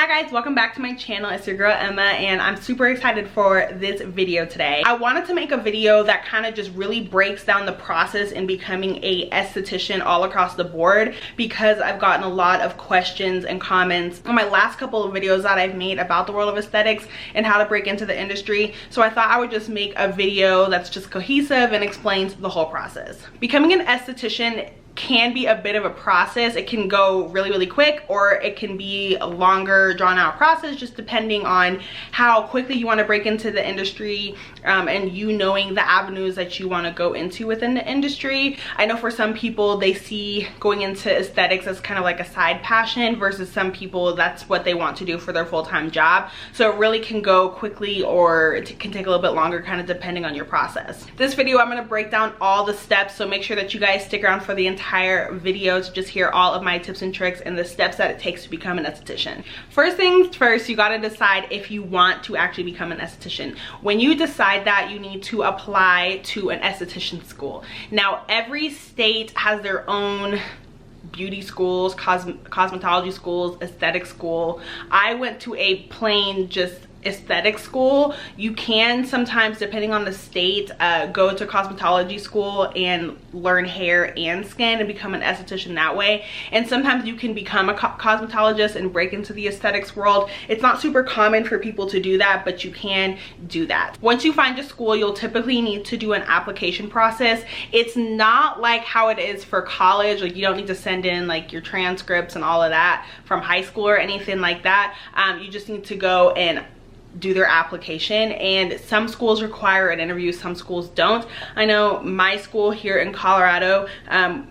Hi guys, welcome back to my channel. It's your girl Emma and I'm super excited for this video today. I wanted to make a video that kind of just really breaks down the process in becoming a esthetician all across the board, because I've gotten a lot of questions and comments on my last couple of videos that I've made about the world of aesthetics and how to break into the industry. So I thought I would just make a video that's just cohesive and explains the whole process. Becoming an esthetician can be a bit of a process. It can go really quick, or it can be a longer drawn out process, just depending on how quickly you want to break into the industry and you knowing the avenues that you want to go into within the industry. I know for some people they see going into aesthetics as kind of like a side passion, versus some people that's what they want to do for their full-time job. So it really can go quickly or it can take a little bit longer, kind of depending on your process. This video I'm going to break down all the steps, so make sure that you guys stick around for the entire video to just hear all of my tips and tricks and the steps that it takes to become an esthetician. First things first, you got to decide if you want to actually become an esthetician. When you decide that, you need to apply to an esthetician school. Now, every state has their own beauty schools, cosmetology schools, aesthetic school. I went to a plain just aesthetic school. You can sometimes, depending on the state, go to cosmetology school and learn hair and skin and become an esthetician that way. And sometimes you can become a cosmetologist and break into the aesthetics world. It's not super common for people to do that, but you can do that. Once you find your school, you'll typically need to do an application process. It's not like how it is for college. Like, you don't need to send in like your transcripts and all of that from high school or anything like that. You just need to go and do their application, and some schools require an interview, some schools don't. I know my school here in Colorado,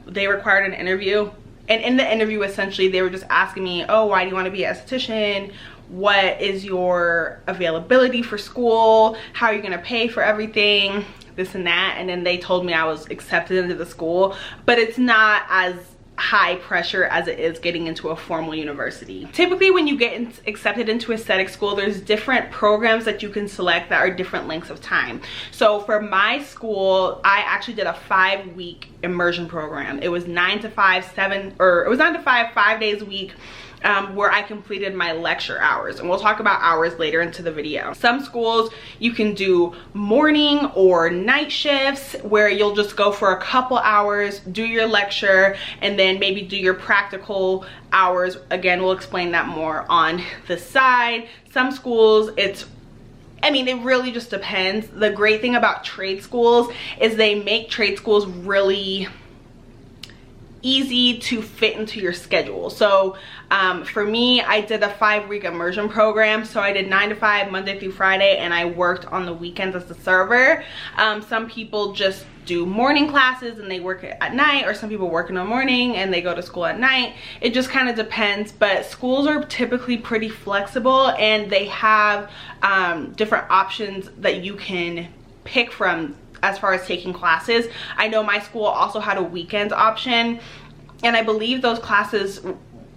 they required an interview, and in the interview essentially they were just asking me, oh, why do you want to be an esthetician? What is your availability for school? How are you going to pay for everything? This and that. And then they told me I was accepted into the school, but it's not as high pressure as it is getting into a formal university. Typically when you get accepted into aesthetic school, there's different programs that you can select that are different lengths of time. So for my school, I actually did a 5-week immersion program. It was 9 to 5, 5 days a week, where I completed my lecture hours, and we'll talk about hours later into the video. Some schools you can do morning or night shifts, where you'll just go for a couple hours, do your lecture, and then maybe do your practical hours. Again, we'll explain that more on the side. Some schools, it really just depends. The great thing about trade schools is they make trade schools really easy to fit into your schedule. So for me, I did a 5-week immersion program. So I did 9 to 5 Monday through Friday, and I worked on the weekends as the server. Some people just do morning classes and they work at night, or some people work in the morning and they go to school at night. It just kind of depends, but schools are typically pretty flexible, and they have different options that you can pick from as far as taking classes. I know my school also had a weekend option, and I believe those classes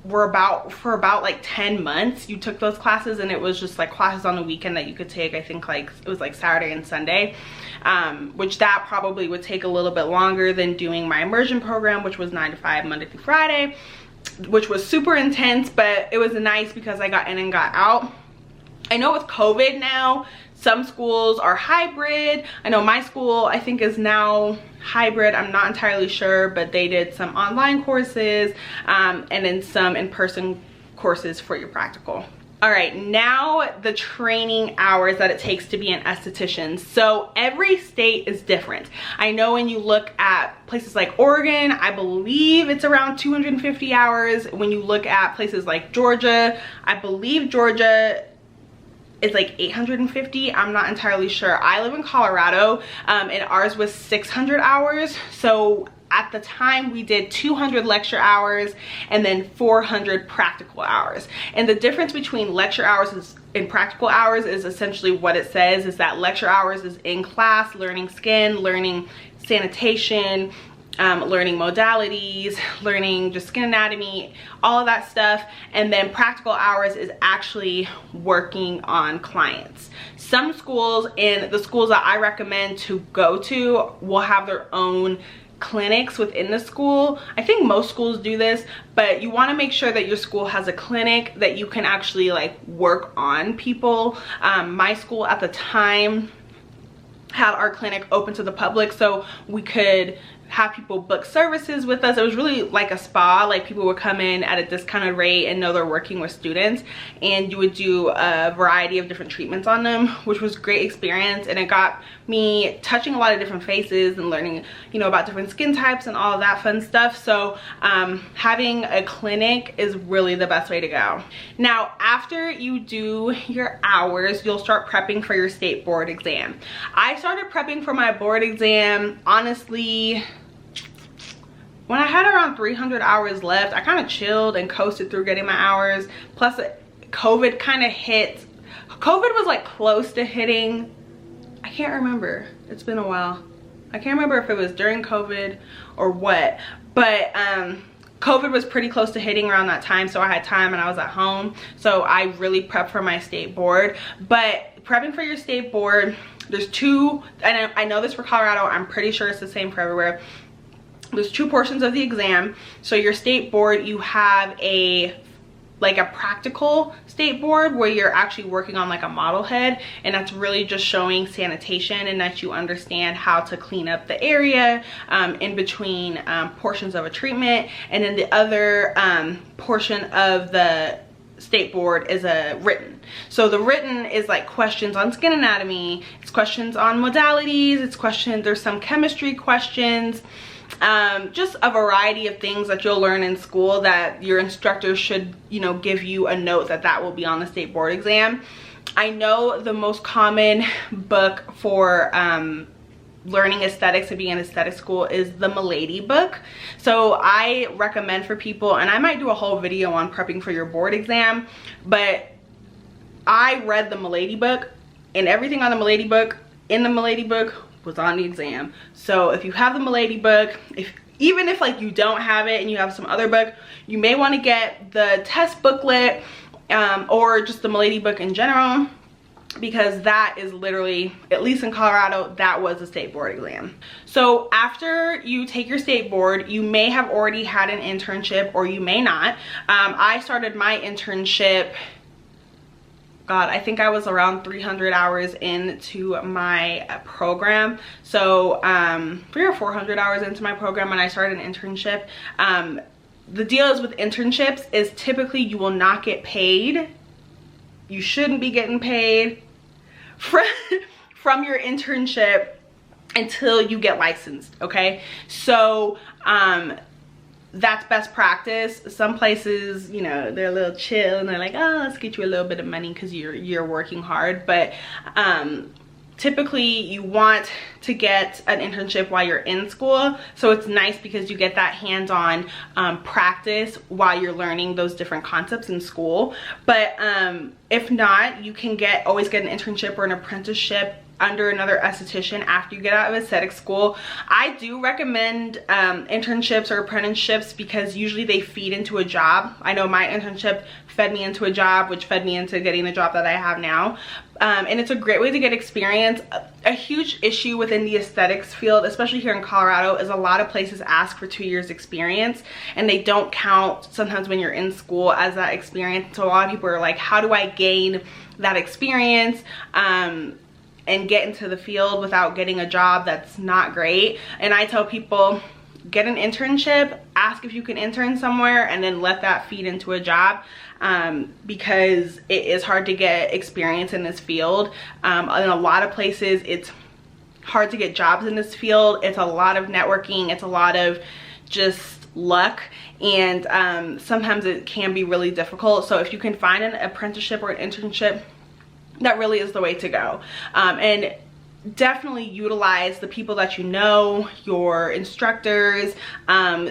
were for about like 10 months. You took those classes, and it was just like classes on the weekend that you could take. I think like it was like Saturday and Sunday, which that probably would take a little bit longer than doing my immersion program, which was 9 to 5 Monday through Friday, which was super intense, but it was nice because I got in and got out. I know with COVID now, some schools are hybrid. I know my school, I think, is now hybrid. I'm not entirely sure, but they did some online courses and then some in-person courses for your practical. All right, now the training hours that it takes to be an esthetician. So every state is different. I know when you look at places like Oregon, I believe it's around 250 hours. When you look at places like Georgia, I believe Georgia, it's like 850. I'm not entirely sure. I live in Colorado, and ours was 600 hours. So at the time we did 200 lecture hours and then 400 practical hours. And the difference between lecture hours and practical hours is essentially what it says, is that lecture hours is in class, learning skin, learning sanitation, learning modalities, learning just skin anatomy, all of that stuff. And then practical hours is actually working on clients. Some schools, and the schools that I recommend to go to, will have their own clinics within the school. I think most schools do this, but you want to make sure that your school has a clinic that you can actually like work on people. My school at the time had our clinic open to the public, so we could have people book services with us. It was really like a spa. Like, people would come in at a discounted rate and know they're working with students, and you would do a variety of different treatments on them, which was a great experience. And it got me touching a lot of different faces and learning, you know, about different skin types and all of that fun stuff. So having a clinic is really the best way to go. Now, after you do your hours, you'll start prepping for your state board exam. I started prepping for my board exam, honestly, when I had around 300 hours left. I kind of chilled and coasted through getting my hours. Plus, COVID kind of hit. COVID was like close to hitting. I can't remember. It's been a while. I can't remember if it was during COVID or what. But COVID was pretty close to hitting around that time. So I had time and I was at home. So I really prepped for my state board. But prepping for your state board, there's two, and I know this for Colorado. I'm pretty sure it's the same for everywhere. There's two portions of the exam. So your state board, you have a practical state board where you're actually working on like a model head, and that's really just showing sanitation and that you understand how to clean up the area in between portions of a treatment. And then the other portion of the state board is a written. So the written is like questions on skin anatomy, it's questions on modalities, it's questions, there's some chemistry questions, just a variety of things that you'll learn in school that your instructor should, you know, give you a note that will be on the state board exam. I know the most common book for learning aesthetics and being in aesthetic school is the Milady book. So I recommend for people, and I might do a whole video on prepping for your board exam, but I read the Milady book, and everything on the Milady book, in the Milady book, was on the exam. So if you have the Milady book, even if like you don't have it and you have some other book, you may want to get the test booklet or just the Milady book in general, because that is literally, at least in Colorado, that was a state board exam. So after you take your state board, you may have already had an internship or you may not. I started my internship, God, I think I was around 300 hours into my program. So 300 or 400 hours into my program when I started an internship. The deal is with internships is typically you will not get paid. You shouldn't be getting paid from your internship until you get licensed, okay? So that's best practice. Some places, you know, they're a little chill and they're like, oh, let's get you a little bit of money because you're working hard. But typically you want to get an internship while you're in school, so it's nice because you get that hands-on practice while you're learning those different concepts in school. But if not, you can always get an internship or an apprenticeship under another esthetician after you get out of aesthetic school. I do recommend internships or apprenticeships because usually they feed into a job. I know my internship fed me into a job, which fed me into getting the job that I have now. And it's a great way to get experience. A huge issue within the aesthetics field, especially here in Colorado, is a lot of places ask for 2 years experience and they don't count sometimes when you're in school as that experience. So a lot of people are like, how do I gain that experience and get into the field without getting a job that's not great? And I tell people, get an internship, ask if you can intern somewhere, and then let that feed into a job, because it is hard to get experience in this field. In a lot of places it's hard to get jobs in this field. It's a lot of networking, it's a lot of just luck, and sometimes it can be really difficult. So if you can find an apprenticeship or an internship, that really is the way to go. And definitely utilize the people that you know, your instructors.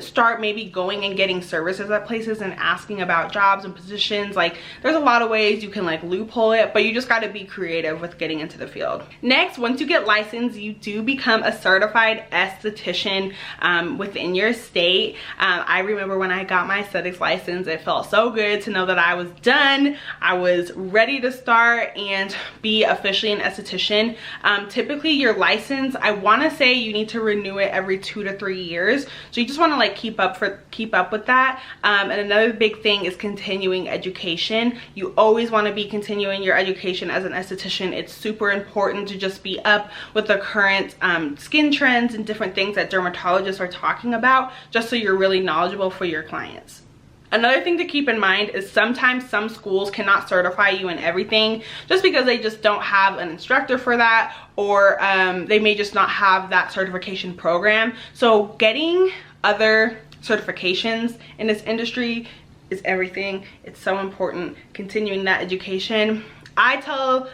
Start maybe going and getting services at places and asking about jobs and positions. Like, there's a lot of ways you can like loophole it, but you just got to be creative with getting into the field. Next, once you get licensed, you do become a certified esthetician within your state. I remember when I got my aesthetics license, it felt so good to know that I was done. I was ready to start and be officially an esthetician. typically your license, I want to say you need to renew it every 2 to 3 years. So you just want to like keep up with that. And another big thing is continuing education. You always want to be continuing your education as an esthetician. It's super important to just be up with the current skin trends and different things that dermatologists are talking about, just so you're really knowledgeable for your clients. Another thing to keep in mind is sometimes some schools cannot certify you in everything just because they just don't have an instructor for that, or they may just not have that certification program. So getting other certifications in this industry is everything. It's so important, continuing that education. I tell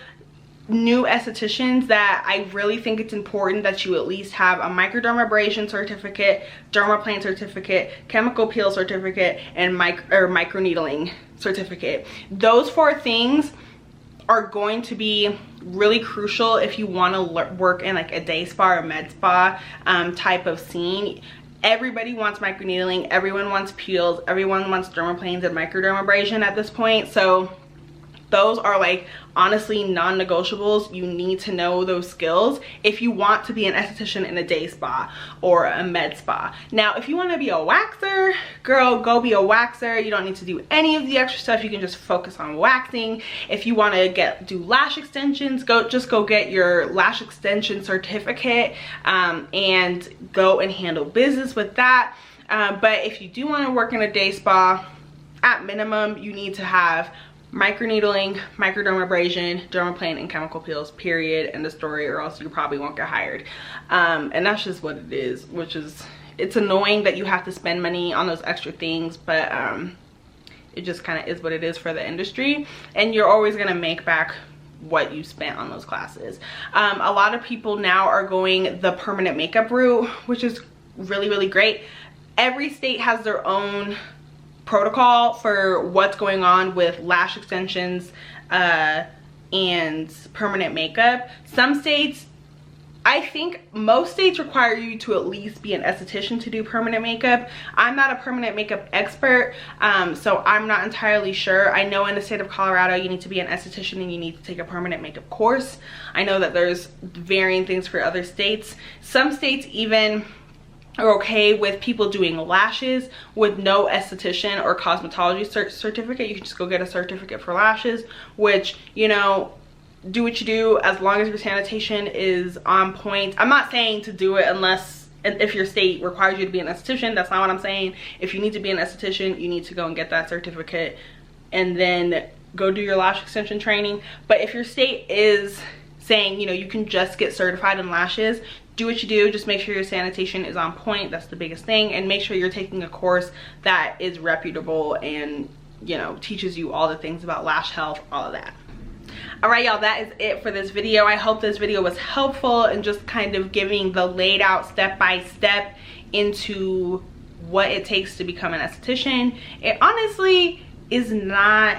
new estheticians that I really think it's important that you at least have a microdermabrasion certificate, dermaplane certificate, chemical peel certificate, and microneedling certificate. Those 4 things are going to be really crucial if you want to work in like a day spa or med spa type of scene. Everybody wants microneedling, everyone wants peels, everyone wants dermaplanes and microdermabrasion at this point. So those are like honestly non-negotiables. You need to know those skills if you want to be an esthetician in a day spa or a med spa. Now, if you want to be a waxer, girl, go be a waxer. You don't need to do any of the extra stuff. You can just focus on waxing. If you want to do lash extensions, go get your lash extension certificate and go and handle business with that. But if you do want to work in a day spa, at minimum, you need to have microneedling, microdermabrasion, dermaplane, and chemical peels, period, end of story, or else you probably won't get hired. And that's just what it is, which is, it's annoying that you have to spend money on those extra things, but it just kind of is what it is for the industry, and you're always going to make back what you spent on those classes. A lot of people now are going the permanent makeup route, which is really, really great. Every state has their own protocol for what's going on with lash extensions and permanent makeup. Some states, I think most states require you to at least be an esthetician to do permanent makeup. I'm not a permanent makeup expert, so I'm not entirely sure. I know in the state of Colorado you need to be an esthetician and you need to take a permanent makeup course. I know that there's varying things for other states. Some states even are okay with people doing lashes with no esthetician or cosmetology certificate. You can just go get a certificate for lashes, which, you know, do what you do as long as your sanitation is on point. I'm not saying to do it unless, if your state requires you to be an esthetician. That's not what I'm saying. If you need to be an esthetician, you need to go and get that certificate and then go do your lash extension training. But if your state is saying, you know, you can just get certified in lashes, do what you do. Just make sure your sanitation is on point. That's the biggest thing. And make sure you're taking a course that is reputable and, you know, teaches you all the things about lash health, all of that. All right, y'all, that is it for this video. I hope this video was helpful and just kind of giving the laid out step-by-step into what it takes to become an esthetician. It honestly is not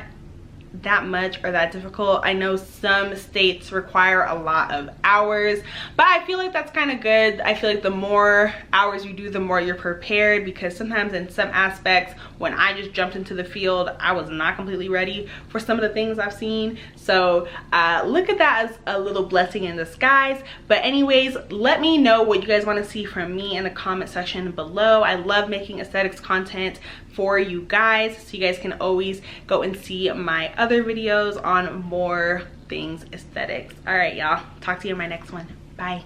that much or that difficult. I know some states require a lot of hours, but I feel like that's kind of good. I feel like the more hours you do, the more you're prepared, because sometimes in some aspects, when I just jumped into the field, I was not completely ready for some of the things I've seen. So look at that as a little blessing in disguise. But anyways, let me know what you guys want to see from me in the comment section below. I love making aesthetics content for you guys, so you guys can always go and see my other videos on more things aesthetics. All right, y'all, talk to you in my next one. Bye.